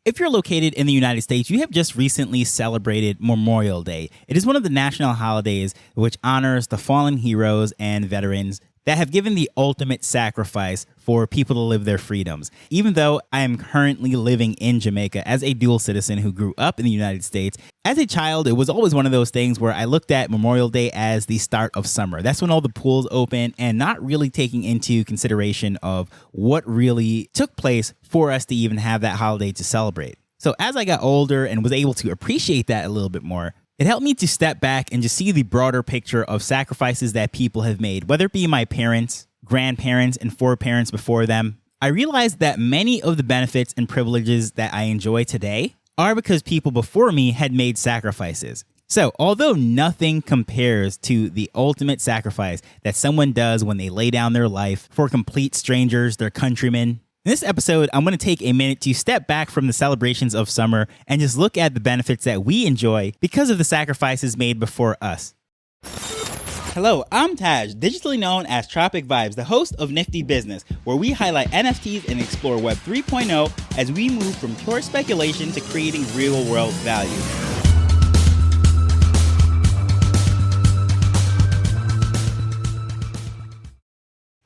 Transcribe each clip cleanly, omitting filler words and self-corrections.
If you're located in the United States, you have just recently celebrated Memorial Day. It is one of the national holidays which honors the fallen heroes and veterans that have given the ultimate sacrifice for people to live their freedoms. Even though I am currently living in Jamaica as a dual citizen who grew up in the United States, as a child, it was always one of those things where I looked at Memorial Day as the start of summer. That's when all the pools open, and not really taking into consideration of what really took place for us to even have that holiday to celebrate. So as I got older and was able to appreciate that a little bit more, it helped me to step back and just see the broader picture of sacrifices that people have made, whether it be my parents, grandparents, and foreparents before them. I realized that many of the benefits and privileges that I enjoy today are because people before me had made sacrifices. So, although nothing compares to the ultimate sacrifice that someone does when they lay down their life for complete strangers, their countrymen, in this episode, I'm going to take a minute to step back from the celebrations of summer and just look at the benefits that we enjoy because of the sacrifices made before us. Hello, I'm Taj, digitally known as Tropic Vibes, the host of Nifty Business, where we highlight NFTs and explore Web 3.0 as we move from pure speculation to creating real-world value.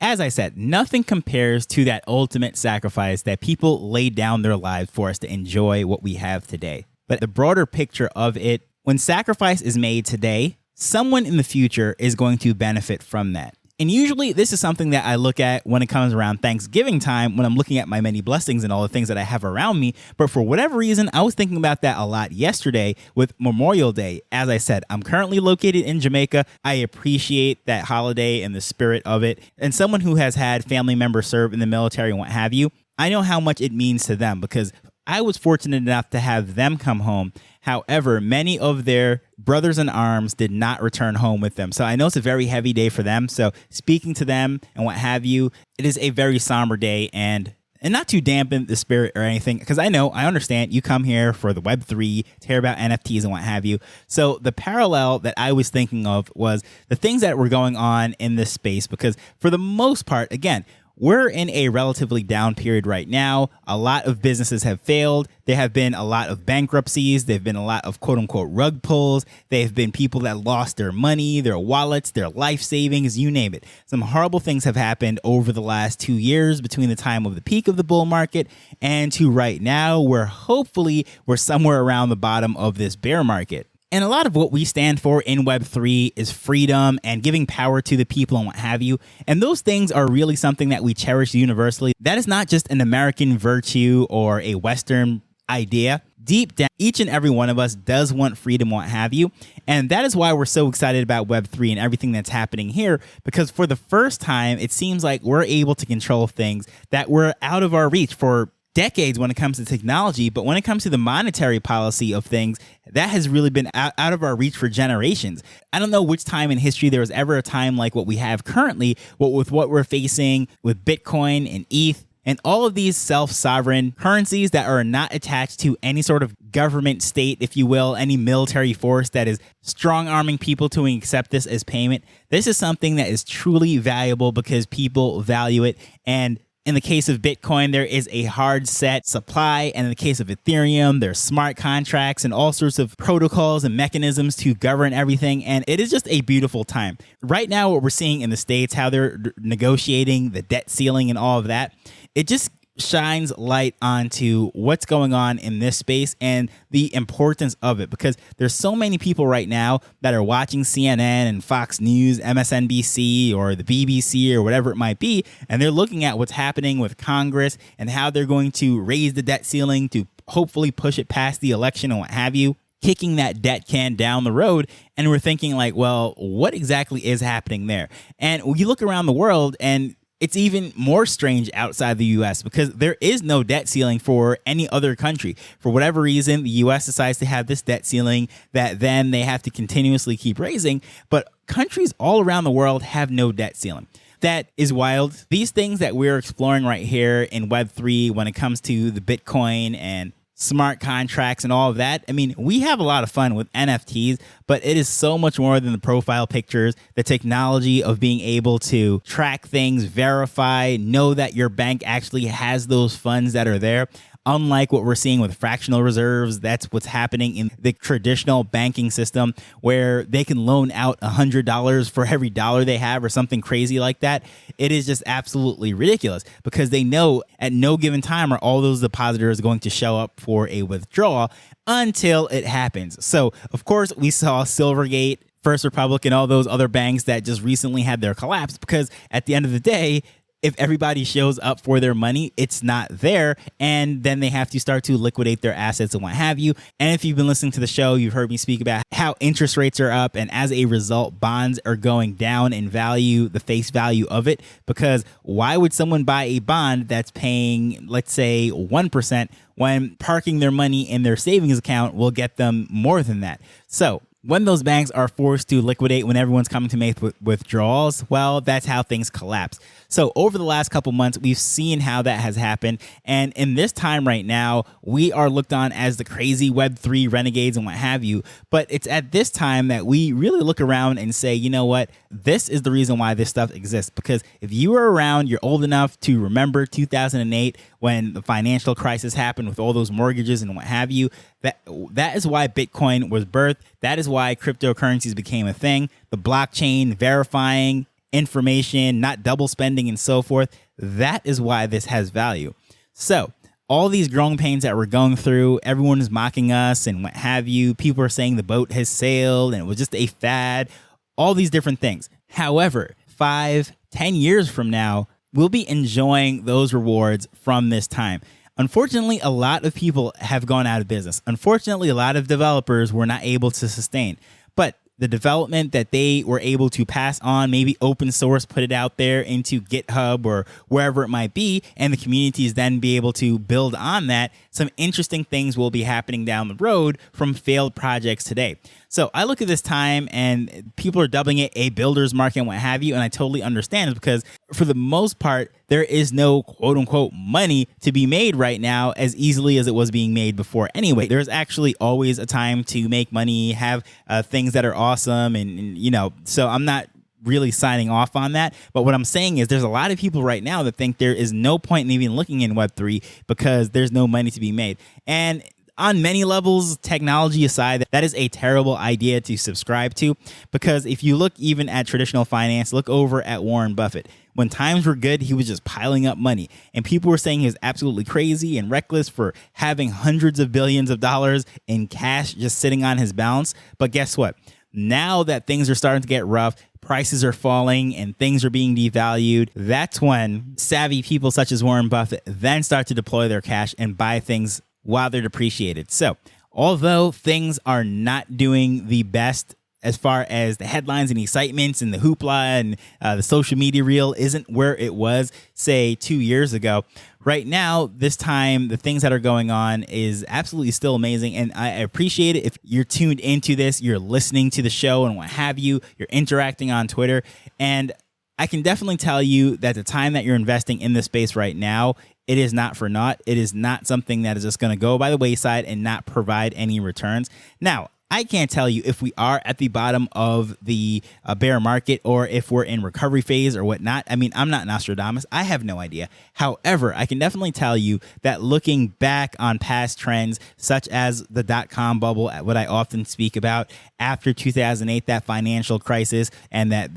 As I said, nothing compares to that ultimate sacrifice that people laid down their lives for us to enjoy what we have today. But the broader picture of it, when sacrifice is made today, someone in the future is going to benefit from that. And usually this is something that I look at when it comes around Thanksgiving time, when I'm looking at my many blessings and all the things that I have around me. But for whatever reason, I was thinking about that a lot yesterday with Memorial Day. As I said, I'm currently located in Jamaica. I appreciate that holiday and the spirit of it. And someone who has had family members serve in the military and what have you, I know how much it means to them because I was fortunate enough to have them come home. However, many of their brothers in arms did not return home with them. So I know it's a very heavy day for them. So speaking to them and what have you, it is a very somber day and not to dampen the spirit or anything, because I understand you come here for the Web3, to hear about NFTs and what have you. So the parallel that I was thinking of was the things that were going on in this space, because for the most part, again, we're in a relatively down period right now. A lot of businesses have failed. There have been a lot of bankruptcies. There have been a lot of quote unquote rug pulls. There have been people that lost their money, their wallets, their life savings, you name it. Some horrible things have happened over the last 2 years between the time of the peak of the bull market and to right now, where hopefully we're somewhere around the bottom of this bear market. And a lot of what we stand for in Web3 is freedom and giving power to the people and what have you. And those things are really something that we cherish universally. That is not just an American virtue or a Western idea. Deep down, each and every one of us does want freedom, what have you. And that is why we're so excited about Web3 and everything that's happening here, because for the first time, it seems like we're able to control things that were out of our reach for decades when it comes to technology, but when it comes to the monetary policy of things, that has really been out of our reach for generations. I don't know which time in history there was ever a time like what we have currently, with what we're facing with Bitcoin and ETH and all of these self-sovereign currencies that are not attached to any sort of government state, if you will, any military force that is strong-arming people to accept this as payment. This is something that is truly valuable because people value it. And in the case of Bitcoin, there is a hard set supply. And in the case of Ethereum, there's smart contracts and all sorts of protocols and mechanisms to govern everything. And it is just a beautiful time. Right now, what we're seeing in the States, how they're negotiating the debt ceiling and all of that, it just shines light onto what's going on in this space and the importance of it, because there's so many people right now that are watching CNN and Fox News, MSNBC, or the BBC or whatever it might be, and they're looking at what's happening with Congress and how they're going to raise the debt ceiling to hopefully push it past the election and what have you, kicking that debt can down the road. And we're thinking like, well, what exactly is happening there? And you look around the world and it's even more strange outside the U.S. because there is no debt ceiling for any other country. For whatever reason, the U.S. decides to have this debt ceiling that then they have to continuously keep raising. But countries all around the world have no debt ceiling. That is wild. These things that we're exploring right here in Web3 when it comes to the Bitcoin and smart contracts and all of that. I mean, we have a lot of fun with NFTs, but it is so much more than the profile pictures, the technology of being able to track things, verify, know that your bank actually has those funds that are there. unlike what we're seeing with fractional reserves. That's what's happening in the traditional banking system, where they can loan out $100 for every dollar they have or something crazy like that. It is just absolutely ridiculous, because they know at no given time are all those depositors going to show up for a withdrawal until it happens. So, of course, we saw Silvergate, First Republic, and all those other banks that just recently had their collapse, because at the end of the day, if everybody shows up for their money, it's not there, and then they have to start to liquidate their assets and what have you. And if you've been listening to the show, you've heard me speak about how interest rates are up, and as a result, bonds are going down in value, the face value of it, because why would someone buy a bond that's paying, let's say, 1% when parking their money in their savings account will get them more than that? So when those banks are forced to liquidate when everyone's coming to make withdrawals, well, that's how things collapse. So over the last couple months, we've seen how that has happened. And in this time right now, we are looked on as the crazy Web3 renegades and what have you. But it's at this time that we really look around and say, you know what? This is the reason why this stuff exists. Because if you were around, you're old enough to remember 2008 when the financial crisis happened with all those mortgages and what have you. That is why Bitcoin was birthed. That is why cryptocurrencies became a thing. The blockchain, verifying information, not double spending, and so forth. That is why this has value. So all these growing pains that we're going through, everyone is mocking us and what have you. People are saying the boat has sailed and it was just a fad, all these different things. However, 5-10 years from now, we'll be enjoying those rewards from this time. Unfortunately, a lot of people have gone out of business. Unfortunately, a lot of developers were not able to sustain. But the development that they were able to pass on, maybe open source, put it out there into GitHub or wherever it might be, and the communities then be able to build on that, some interesting things will be happening down the road from failed projects today. So I look at this time and people are dubbing it a builder's market and what have you, and I totally understand, because for the most part, there is no quote unquote money to be made right now as easily as it was being made before. Anyway, there's actually always a time to make money, have things that are awesome, and you know, so I'm not really signing off on that. But what I'm saying is there's a lot of people right now that think there is no point in even looking in Web3 because there's no money to be made. And on many levels, technology aside, that is a terrible idea to subscribe to, because if you look even at traditional finance, look over at Warren Buffett. When times were good, he was just piling up money, and people were saying he was absolutely crazy and reckless for having hundreds of billions of dollars in cash just sitting on his balance. But guess what? Now that things are starting to get rough, prices are falling and things are being devalued, that's when savvy people such as Warren Buffett then start to deploy their cash and buy things while they're depreciated. So although things are not doing the best as far as the headlines and excitements and the hoopla and the social media reel isn't where it was, say, 2 years ago, right now, this time, the things that are going on is absolutely still amazing. And I appreciate it if you're tuned into this, you're listening to the show and what have you, you're interacting on Twitter. And I can definitely tell you that the time that you're investing in this space right now, it is not for naught. It is not something that is just going to go by the wayside and not provide any returns. Now, I can't tell you if we are at the bottom of the bear market or if we're in recovery phase or whatnot. I mean, I'm not Nostradamus. I have no idea. However, I can definitely tell you that looking back on past trends, such as the dot-com bubble, what I often speak about after 2008, that financial crisis and that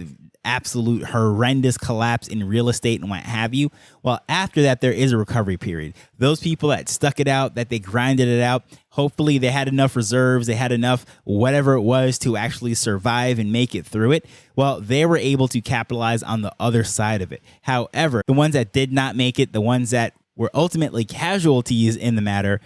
absolute horrendous collapse in real estate and what have you. Well, after that, there is a recovery period. Those people that stuck it out, that they grinded it out, hopefully they had enough reserves, they had enough whatever it was to actually survive and make it through it. Well, they were able to capitalize on the other side of it. However, the ones that did not make it, the ones that were ultimately casualties in the matter,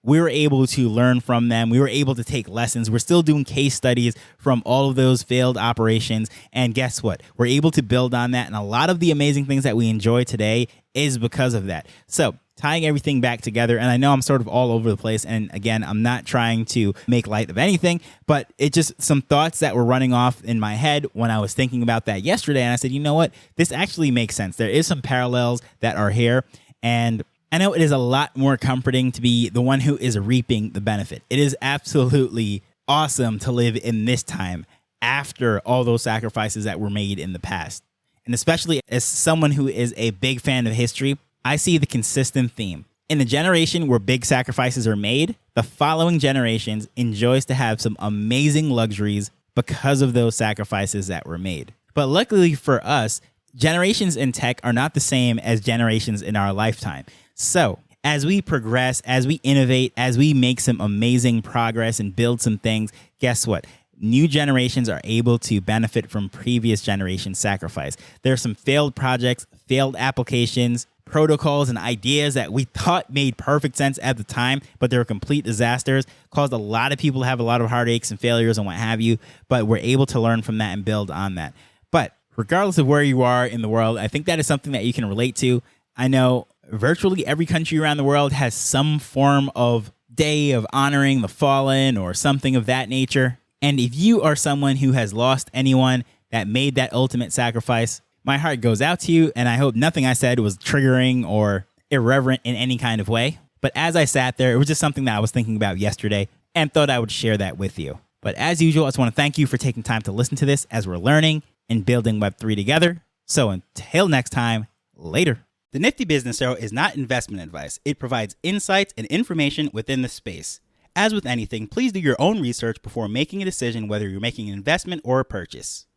we were able to learn from them. We were able to take lessons. We're still doing case studies from all of those failed operations. And guess what? We're able to build on that. And a lot of the amazing things that we enjoy today is because of that. So tying everything back together, and I know I'm sort of all over the place. And again, I'm not trying to make light of anything, but it just some thoughts that were running off in my head when I was thinking about that yesterday. And I said, you know what? This actually makes sense. There is some parallels that are here. And I know it is a lot more comforting to be the one who is reaping the benefit. It is absolutely awesome to live in this time after all those sacrifices that were made in the past. And especially as someone who is a big fan of history, I see the consistent theme. In the generation where big sacrifices are made, the following generations enjoys to have some amazing luxuries because of those sacrifices that were made. But luckily for us, generations in tech are not the same as generations in our lifetime. So as we progress, as we innovate, as we make some amazing progress and build some things, guess what? New generations are able to benefit from previous generations' sacrifice. There are some failed projects, failed applications, protocols, and ideas that we thought made perfect sense at the time, but they were complete disasters, caused a lot of people to have a lot of heartaches and failures and what have you, but we're able to learn from that and build on that. But regardless of where you are in the world, I think that is something that you can relate to. I know virtually every country around the world has some form of day of honoring the fallen or something of that nature. And if you are someone who has lost anyone that made that ultimate sacrifice, my heart goes out to you, and I hope nothing I said was triggering or irreverent in any kind of way. But as I sat there, it was just something that I was thinking about yesterday and thought I would share that with you. But as usual, I just want to thank you for taking time to listen to this as we're learning and building Web3 together. So until next time, later. The Nifty Business Arrow is not investment advice. It provides insights and information within the space. As with anything, please do your own research before making a decision whether you're making an investment or a purchase.